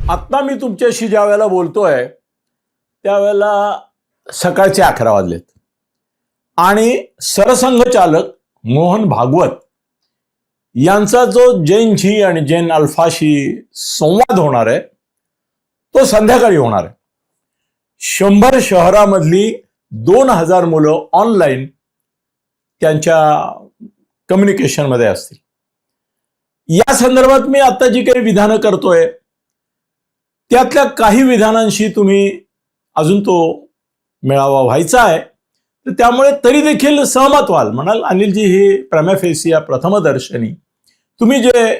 आत्ता मी तुमच्याशी ज्या वेळेला बोलतोय त्यावेळेला सकाळचे 11 वाजलेत आणि सरसंघचालक मोहन भागवत यांचा जो जेन झी आणि जेन अल्फाशी संवाद होणार आहे तो संध्याकाळी होणार आहे. 100 शहरामधली 2000 मुलं ऑनलाईन त्यांच्या कम्युनिकेशन मध्ये असतील. या संदर्भात मी आता जी काही विधानं करतोय त्यातल्या काही विधानांशी तुम्ही अजून तो मेळावा व्हायचा आहे, तर त्यामुळे तरी देखील सहमत व्हाल. म्हणाल अनिलजी हे प्रेमा फेसिया प्रथमदर्शनी तुम्ही जे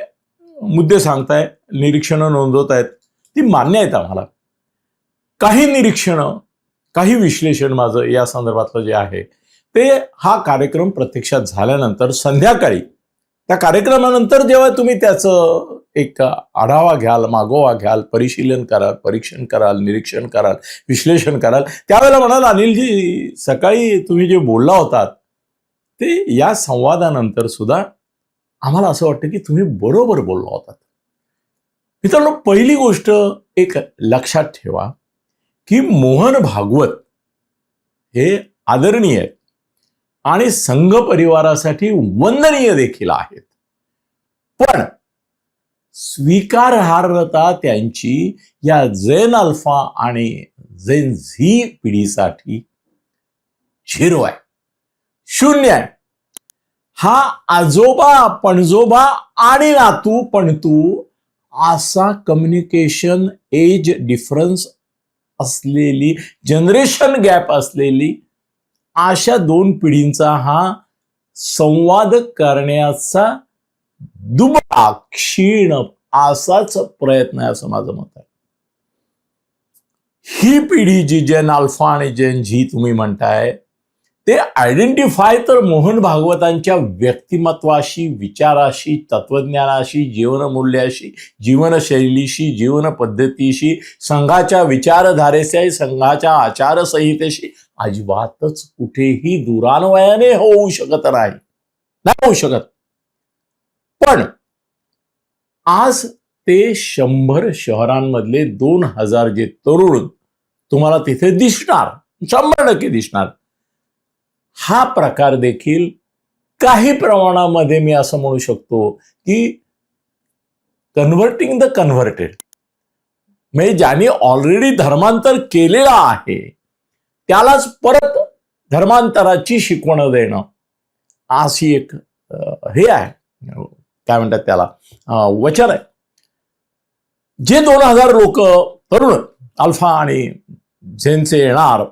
मुद्दे सांगताय, निरीक्षणं नोंदवतायत ती मान्य आहेत आम्हाला. काही निरीक्षणं, काही विश्लेषण माझं या संदर्भातलं जे आहे ते हा कार्यक्रम प्रत्यक्षात झाल्यानंतर संध्याकाळी त्या कार्यक्रमानंतर जेव्हा तुम्ही त्याचं एक आढावा घ्याल, मागोवा घ्याल, परिशीलन कराल, परीक्षण कराल, निरीक्षण कराल, विश्लेषण कराल, त्यावेळेला म्हणाल अनिलजी सकाळी तुम्ही जे बोलला होतात ते या संवादानंतर सुद्धा आम्हाला असं वाटतं की तुम्ही बरोबर बोलला होतात. मित्रांनो, पहिली गोष्ट एक लक्षात ठेवा की मोहन भागवत हे आदरणीय आहेत आणि संघ परिवारासाठी वंदनीय देखील आहेत. पण स्वीकारार्हता त्यांची या जेन अल्फा आणि जेन झी पिढीसाठी 0 आहे, 0 आहे. हा आजोबा, पणजोबा आणि नातू पणतू असा कम्युनिकेशन एज डिफरन्स असलेली, जनरेशन गॅप असलेली अशा 2 पिढींचा हा संवाद करण्याचा दुबळा, क्षीण असाच प्रयत्न आहे असं माझं मत आहे. ही पिढी जी जेन अल्फा आणि जेन झी तुम्ही म्हणताय ते आयडेंटिफाय तर मोहन भागवतांच्या व्यक्तिमत्वाशी, विचाराशी, तत्वज्ञानाशी, जीवनमूल्याशी, जीवनशैलीशी, जीवन पद्धतीशी, संघाच्या विचारधारेशी, संघाच्या आचारसंहितेशी अजिबातच कुठेही दुरान्वयाने होऊ शकत नाही होऊ शकत. पण आज ते 100 शहरांमधले 2000 जे तरुण तुम्हाला तिथे दिसणार, 100% दिसणार, हा प्रकार देखील काही प्रमाणामध्ये मी असं म्हणू शकतो की कन्व्हर्टिंग द कन्व्हर्टेड, म्हणजे ज्यांनी ऑलरेडी धर्मांतर केलेलं आहे त्यालाच परत धर्मांतराची शिकवण देणं अशी एक हे आहे, काय म्हणतात त्याला, वचन आहे. जे 2000 लोक तरुण अल्फा आणि झेनचे येणार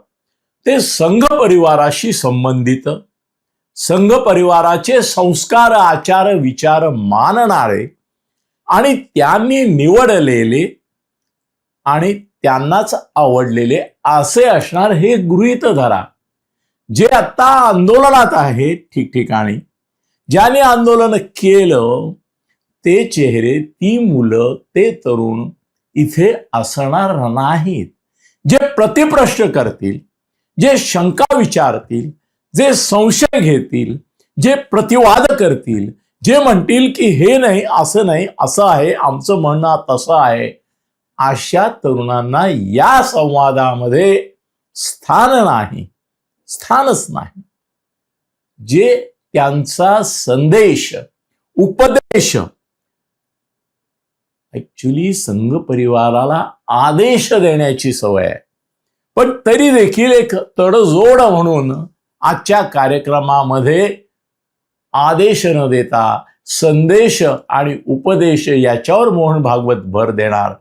ते संघ परिवाराशी संबंधित, संघ परिवाराचे संस्कार, आचार, विचार मानणारे आणि त्यांनी निवडलेले आणि त्यांनाच आवडलेले असे असणार हे गृहीत धरा. जे आता आंदोलनात आहे ठिकठिकाणी, ज्याने आंदोलन केलं ते चेहरे, ती मुलं, ते तरुण इथे असणार नाहीत. जे प्रतिप्रश्न करतील, जे शंका विचारतील, जे संशय घेतील, जे प्रतिवाद करतील, जे म्हणतील की हे नाही, असं नाही, असं आहे, आमचं म्हणणं तसं आहे, अशा तरुणांना या संवादामध्ये स्थानच नाही. जे त्यांचा संदेश, उपदेश, ऍक्च्युली संघ परिवाराला आदेश देण्याची सवय आहे, पण तरी देखील एक तडजोड म्हणून आजच्या कार्यक्रमामध्ये आदेश न देता संदेश आणि उपदेश याच्यावर मोहन भागवत भर देणार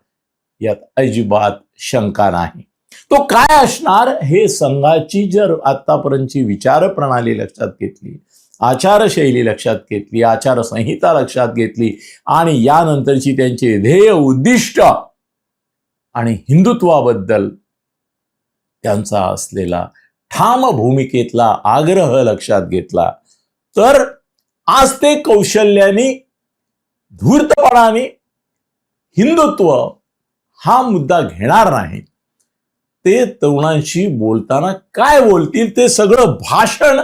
यात अजिबात शंका नाही. तो काय असणार हे संघाची जर आतापर्यंतची विचार प्रणाली लक्षात घेतली, आचारशैली लक्षात घेतली, आचारसंहिता लक्षात घेतली आणि यानंतरची त्यांचे ध्येय, उद्दिष्ट आणि हिंदुत्वाबद्दल त्यांचा असलेला ठाम भूमिकेतला आग्रह लक्षात घेतला तर आज ते कौशल्याने, धूर्तपणाने हिंदुत्व हा मुद्दा घेणार नाही. ते तरुणांशी बोलताना काय बोलतील ते सगळं भाषण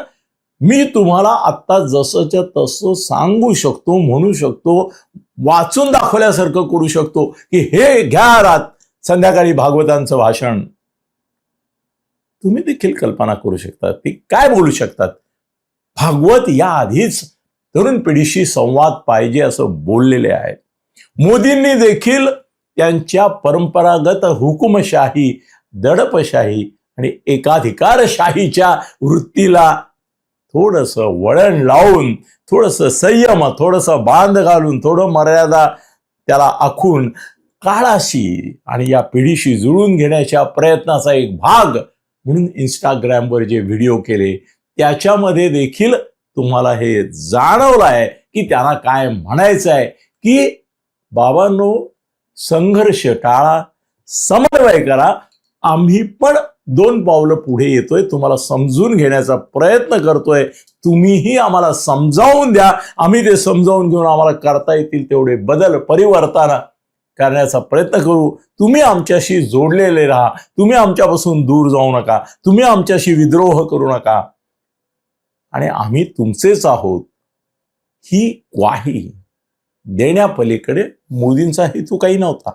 मी तुम्हाला आत्ता जसंच्या तसं सांगू शकतो, म्हणू शकतो, वाचून दाखवल्यासारखं करू शकतो की हे घ्या रात संध्याकाळी भागवतांचं भाषण. तुम्ही देखील कल्पना करू शकता ती काय बोलू शकतात. भागवत या आधीच तरुण पिढीशी संवाद पाहिजे असं बोललेले आहेत. मोदींनी देखील त्यांच्या परंपरागत हुकुमशाही, दडपशाही आणि एकाधिकारशाहीच्या वृत्तीला थोडंसं वळण लावून, थोडंसं संयम, थोडंसं बांध घालून, थोडं मर्यादा त्याला आखून काळाशी आणि या पिढीशी जुळून घेण्याच्या प्रयत्नाचा एक भाग म्हणून इंस्टाग्रामवर जे व्हिडिओ केले त्याच्यामध्ये देखील तुम्हाला हे जाणवलं आहे की त्यांना काय म्हणायचं आहे की बाबांनो, संघर्ष टाळा, समन्वय करा. आम्ही पण 2 पावलं पुढे येतोय, तुम्हाला समजून घेण्याचा प्रयत्न करतोय. तुम्हीही आम्हाला समजावून द्या, आम्ही ते समजावून घेऊन आम्हाला करता येतील तेवढे बदल, परिवर्तन करण्याचा प्रयत्न करू. तुम्ही आमच्याशी जोडलेले राहा, तुम्ही आमच्यापासून दूर जाऊ नका, तुम्ही आमच्याशी विद्रोह करू नका आणि आम्ही तुमचेच आहोत ही ग्वाही देण्यापलीकडे मोदींचा हेतू काही नव्हता.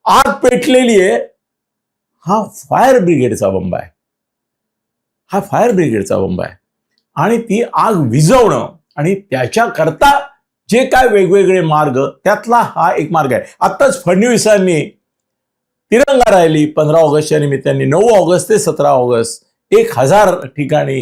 आग पेटलेली आहे, हा फायर ब्रिगेडचा बंब आहे, हा फायर ब्रिगेडचा बंब आहे आणि ती आग विझवणं आणि त्याच्याकरता जे काय वेगवेगळे मार्ग, त्यातला हा एक मार्ग आहे. आत्ताच फडणवीसांनी तिरंगा रॅली 15 ऑगस्टच्या निमित्ताने 9 ऑगस्ट ते 17 ऑगस्ट 1000 ठिकाणी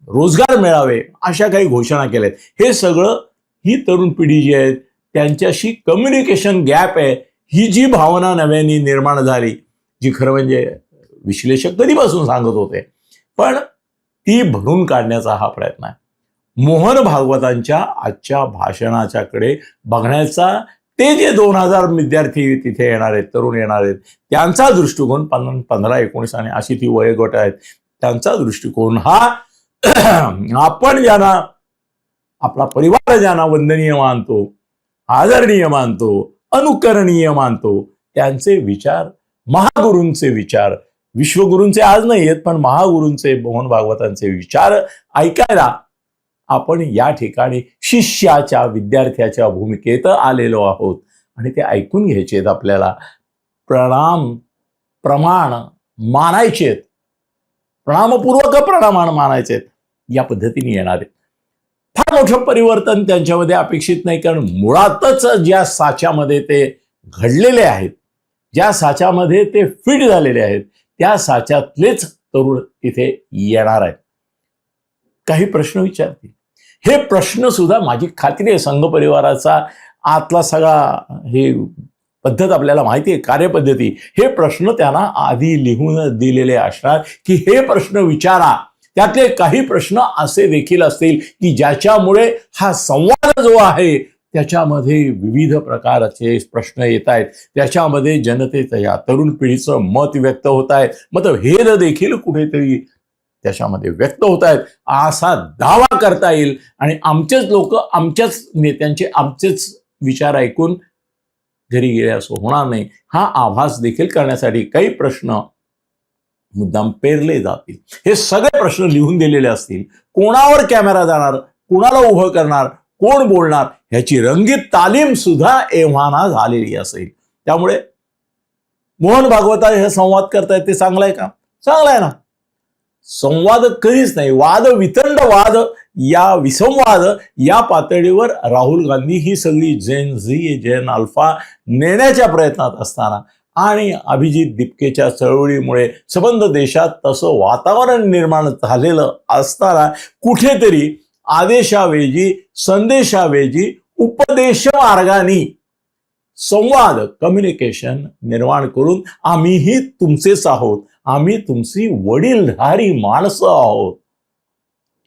रोजगार मिळावे अशा काही घोषणा केल्यात. हे सगळं ही तरुण पिढी जी आहे त्यांच्याशी कम्युनिकेशन गॅप आहे, ही जी भावना नव्याने निर्माण झाली, जी खरं म्हणजे विश्लेषक कधीपासून सांगत होते, पण ती भरून काढण्याचा हा प्रयत्न आहे. मोहन भागवतांच्या आजच्या भाषणाच्याकडे बघण्याचा, ते जे 2000 विद्यार्थी तिथे येणार आहेत, तरुण येणार आहेत, त्यांचा दृष्टिकोन 15, 19 आणि अशी ती वयोगट आहेत, त्यांचा दृष्टिकोन हा आपण ज्यांना, आपला परिवार ज्यांना वंदनीय मानतो, आदरणीय मानतो, अनुकरणीय मानतो, त्यांचे विचार, महागुरूंचे विचार, विश्वगुरूंचे आज नाही आहेत पण महागुरूंचे, मोहन भागवतांचे विचार ऐकायला आपण या ठिकाणी शिष्याच्या, विद्यार्थ्याच्या भूमिकेत आलेलो आहोत आणि ते ऐकून घ्यायचे आहेत आपल्याला. प्रमाण मानायचे, प्रणामपूर्वक प्रमाण मानायचे, या पद्धतीने येणार आहेत. फार मोठं परिवर्तन त्यांच्यामध्ये अपेक्षित नाही, कारण मुळातच ज्या साच्यामध्ये ते घडलेले आहेत, ज्या साच्यामध्ये ते फिट झालेले आहेत, त्या साच्यातलेच तरुण इथे येणार आहेत. काही प्रश्न विचारतील. हे प्रश्न सुद्धा माझी खात्री आहे संघ परिवाराचा आतला सगळा हे पद्धत आपल्याला माहिती आहे, कार्यपद्धती, हे प्रश्न त्यांना आधी लिहून दिलेले असणार की हे प्रश्न विचारा. त्यातले काही प्रश्न असे देखील असतील की ज्याच्यामुळे हा संवाद जो आहे त्याच्यामध्ये विविध प्रकारचे प्रश्न येत आहेत, त्याच्यामध्ये जनतेचं, या तरुण पिढीचं मत व्यक्त होत आहे, मतभेद देखील कुठेतरी त्याच्यामध्ये व्यक्त होत आहेत असा दावा करता येईल. आणि आमचेच लोक, आमच्याच नेत्यांचे, आमचेच विचार ऐकून घरी गेले असं होणार नाही, हा आभास देखील करण्यासाठी काही प्रश्न मुद्दाम पेरले जातील. हे सगळे प्रश्न लिहून दिलेले असतील. कोणावर कॅमेरा जाणार, कोणाला उभं करणार, कोण बोलणार, ह्याची रंगीत तालीम सुद्धा एव्हाना झालेली असेल. त्यामुळे मोहन भागवत हे संवाद करतायत ते चांगलं आहे का? चांगलं आहे ना. संवाद कधीच नाही, वाद, वितंड वाद, या विसंवाद या पातळीवर राहुल गांधी ही सगळी जेन झी, जेन अल्फा नेण्याच्या प्रयत्नात असताना आणि अभिजित दिपकेच्या चळवळीमुळे संबंध देशात तसं वातावरण निर्माण झालेलं असताना कुठेतरी आदेशावेजी, संदेशावेजी उपदेश मार्गाने संवाद, कम्युनिकेशन निर्माण करून आम्हीही तुमचेच आहोत, आम्ही तुमची वडीलधारी माणसं आहोत,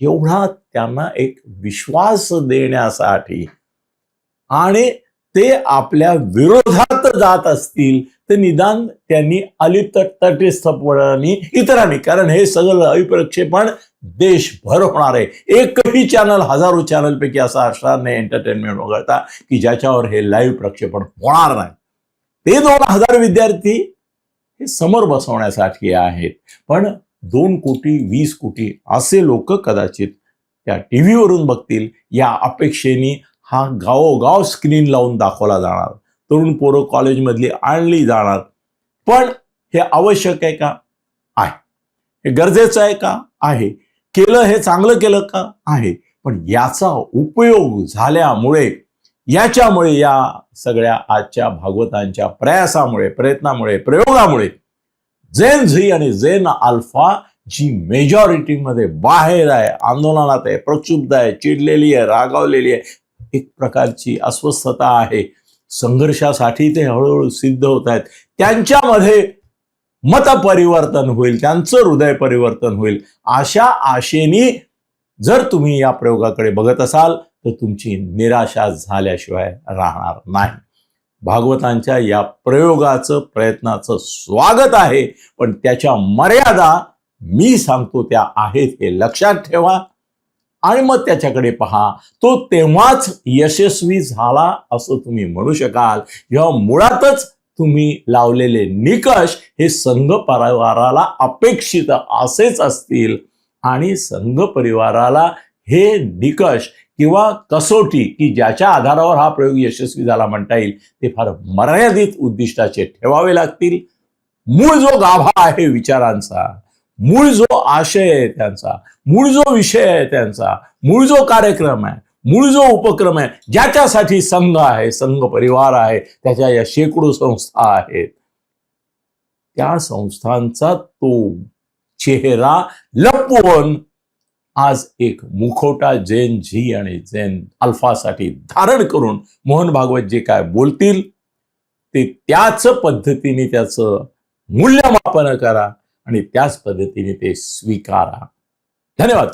एवढा त्यांना एक विश्वास देण्यासाठी, आणि ते आपल्या विरोधात जात असतील तर निदान त्यांनी अलिप्त तटस्थपणाने इतरांनी, कारण हे सगळं अभिप्रक्षेपण देशभर होणार आहे. एकही चॅनल, हजारो चॅनल पैकी असा असणार नाही एंटरटेनमेंट वगळता की ज्याच्यावर हे लाईव्ह प्रक्षेपण होणार नाही. ते 2000 विद्यार्थी हे समोर बसवण्यासाठी आहेत, पण 2 कोटी 20 कोटी असे लोक कदाचित त्या टीव्हीवरून बघतील या अपेक्षेने हा गावोगाव स्क्रीन लावून दाखवला जाणार, तरुण पोरं कॉलेजमधली आणली जाणार. पण हे आवश्यक आहे का? आहे. हे गरजेचं आहे का? आहे. केलं हे चांगलं केलं का? आहे. पण याचा उपयोग झाल्यामुळे, याच्यामुळे, या सगळ्या आजच्या भागवतांच्या प्रयासामुळे, प्रयत्नामुळे, प्रयोगामुळे झेन झी आणि झेन अल्फा जी मेजॉरिटीमध्ये बाहेर आहे, आंदोलनात आहे, प्रक्षुब्ध आहे, चिडलेली आहे, रागावलेली आहे, एक प्रकारची अस्वस्थता आहे, संघर्षासाठी ते हळूहळू सिद्ध होत आहेत, त्यांच्यामध्ये मतपरिवर्तन होईल, त्यांचं हृदय परिवर्तन होईल, अशा आशेने जर तुम्ही या प्रयोगाकडे बघत असाल तर तुमची निराशा झाल्याशिवाय राहणार नाही. भागवतांच्या या प्रयोगाचं, प्रयत्नाचं स्वागत आहे, पण त्याच्या मर्यादा मी सांगतो त्या आहेत हे लक्षात ठेवा आणि मग त्याच्याकडे पहा. तो तेव्हाच यशस्वी झाला असं तुम्ही म्हणू शकाल जेव्हा मुळातच तुम्ही लावलेले निकष हे संघ परिवाराला अपेक्षित असेच असतील आणि संघ परिवाराला हे निकष किंवा कसोटी की ज्याच्या आधारावर हा प्रयोग यशस्वी झाला म्हणता येईल ते फार मर्यादित उद्दिष्टाचे ठेवावे लागतील. मूळ जो गाभा आहे विचारांचा, मूळ जो आशय आहे त्यांचा, मूळ जो विषय आहे त्यांचा, मूळ जो कार्यक्रम आहे, मूळ जो उपक्रम आहे, ज्याच्यासाठी संघ आहे, संघ परिवार आहे, त्याच्या या शेकडो संस्था आहेत, त्या संस्थांचा तो चेहरा लपवून आज एक मुखवटा झेन झी आणि झेन अल्फासाठी धारण करून मोहन भागवत जे काय बोलतील ते त्याच पद्धतीने त्याचं मूल्यमापन करा आणि त्याच पद्धतीने ते स्वीकारा. धन्यवाद.